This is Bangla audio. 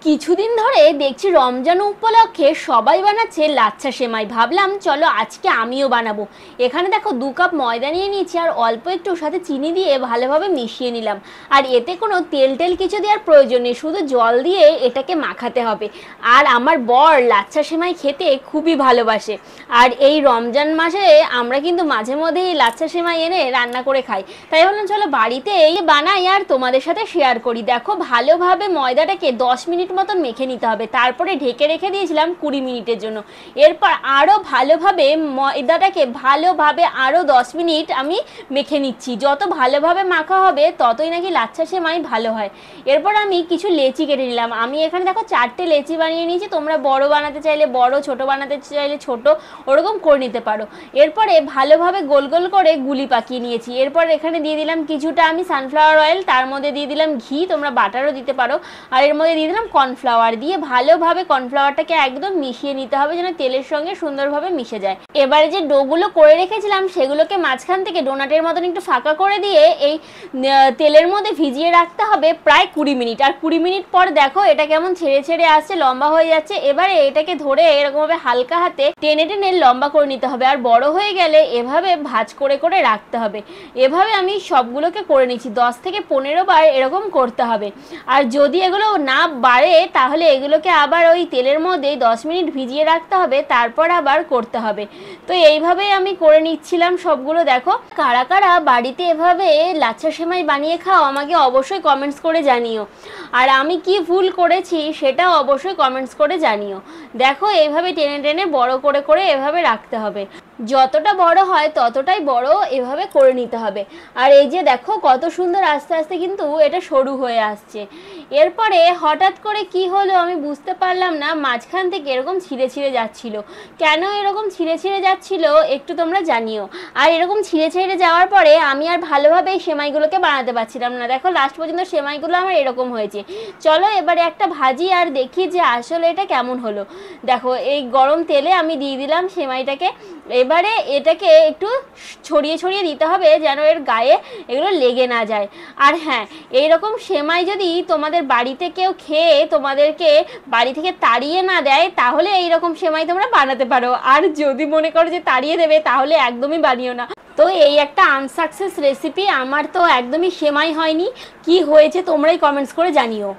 কিছুদিন ধরে দেখছি রমজান উপলক্ষে সবাই বানাচ্ছে লাচ্ছা সেমাই। ভাবলাম চলো আজকে আমিও বানাবো। এখানে দেখো 2 কাপ ময়দা নিয়ে নিয়েছি আর অল্প একটু সাথে চিনি দিয়ে ভালোভাবে মিশিয়ে নিলাম। আর এতে কোনো তেল কিছু দেওয়ার প্রয়োজন নেই, শুধু জল দিয়ে এটাকে মাখাতে হবে। আর আমার বর লাচ্ছা সেমাই খেতে খুবই ভালোবাসে। আর এই রমজান মাসে আমরা কিন্তু মাঝে মধ্যেই লাচ্ছা সেমাই এনে রান্না করে খাই। তাই ভাবলাম চলো বাড়িতে এই বানাই আর তোমাদের সাথে শেয়ার করি। দেখো ভালোভাবে ময়দাটাকে 10 মিনিট মতন মেখে নিতে হবে, তারপরে ঢেকে রেখে দিয়েছিলাম 20 মিনিটের জন্য। এরপর আরও ভালোভাবে ময়দাটাকে আরও 10 মিনিট আমি মেখে নিচ্ছি। যত ভালোভাবে মাখা হবে ততই নাকি লাচ্ছা সেমাই ভালো হয়। এরপর আমি কিছু লেচি কেটে নিলাম। আমি এখানে দেখো 4টে লেচি বানিয়ে নিয়েছি, তোমরা বড় বানাতে চাইলে বড়, ছোট বানাতে চাইলে ছোট, ওরকম করে নিতে পারো। এরপরে ভালোভাবে গোল গোল করে গুলি পাকিয়ে নিয়েছি। এরপর এখানে দিয়ে দিলাম কিছুটা আমি সানফ্লাওয়ার অয়েল, তার মধ্যে দিয়ে দিলাম ঘি, তোমরা বাটারও দিতে পারো। আর এর মধ্যে দিয়ে দিলাম কর্নফ্লাওয়ার, দিয়ে ভালোভাবে কর্নফ্লাওয়ারটাকে একদম মিশিয়ে নিতে হবে যেন তেলের সঙ্গে সুন্দরভাবে মিশে যায়। এবারে যে ডোগুলো করে রেখেছিলাম সেগুলোকে মাঝখান থেকে ডোনাটের মতন একটু ফাঁকা করে দিয়ে এই তেলের মধ্যে ভিজিয়ে রাখতে হবে প্রায় 20 মিনিট। আর 20 মিনিট পর দেখো এটা কেমন ছেড়ে ছেড়ে আসছে, লম্বা হয়ে যাচ্ছে। এবারে এটাকে ধরে এরকমভাবে হালকা হাতে টেনে টেনে লম্বা করে নিতে হবে। আর বড় হয়ে গেলে এভাবে ভাঁজ করে করে রাখতে হবে। এভাবে আমি সবগুলোকে করে নিচ্ছি, 10 থেকে 15 বার এরকম করতে হবে। আর যদি এগুলো না বাড়ে তাহলে এগুলোকে আবার ওই তেলের মধ্যে 10 মিনিট ভিজিয়ে রাখতে হবে, তারপর আবার করতে হবে। তো এইভাবেই আমি করে নিচ্ছিলাম সবগুলো। দেখো কারা কারা বাড়িতে এভাবে লাচ্ছা সেমাই বানিয়ে খাও আমাকে অবশ্যই কমেন্টস করে জানিও। আর আমি কি ভুল করেছি সেটাও অবশ্যই কমেন্টস করে জানিও। দেখো এইভাবে টেনে টেনে বড় করে করে এভাবে রাখতে হবে, যতটা বড় হয় ততটাই বড় এভাবে করে নিতে হবে। আর এই যে দেখো কত সুন্দর আস্তে আস্তে কিন্তু এটা সরু হয়ে আসছে। এরপরে হঠাৎ করে কি হলো আমি বুঝতে পারলাম না, মাঝখান থেকে এরকম ছিঁড়ে ছিঁড়ে যাচ্ছিল। কেন এরকম ছিঁড়ে ছিঁড়ে যাচ্ছিল একটু তোমরা জানিও। আর এরকম ছিঁড়ে ছিঁড়ে যাওয়ার পরে আমি আর ভালোভাবে এই সেমাইগুলোকে বানাতে পারছিলাম না। দেখো লাস্ট পর্যন্ত সেমাইগুলো আমার এরকম হয়েছে। চলো এবারে একটা ভাজি আর দেখি যে আসলে এটা কেমন হলো। দেখো এই গরম তেলে আমি দিয়ে দিলাম সেমাইটাকে। এবারে এটাকে একটু ছড়িয়ে ছড়িয়ে দিতে হবে যেন এর গায়ে এগুলো লেগে না যায়। আর হ্যাঁ, এইরকম সেমাই যদি তোমাদের বাড়িতে কেউ খেয়ে তোমাদেরকে বাড়ি থেকে তাড়িয়ে না দেয় তাহলে এইরকম সেমাই তোমরা বানাতে পারো। আর যদি মনে করো যে তাড়িয়ে দেবে তাহলে একদমই বানিও না। তো এই একটা আনসাকসেস রেসিপি, আমার তো একদমই সেমাই হয়নি। কি হয়েছে তোমরাই কমেন্টস করে জানিও।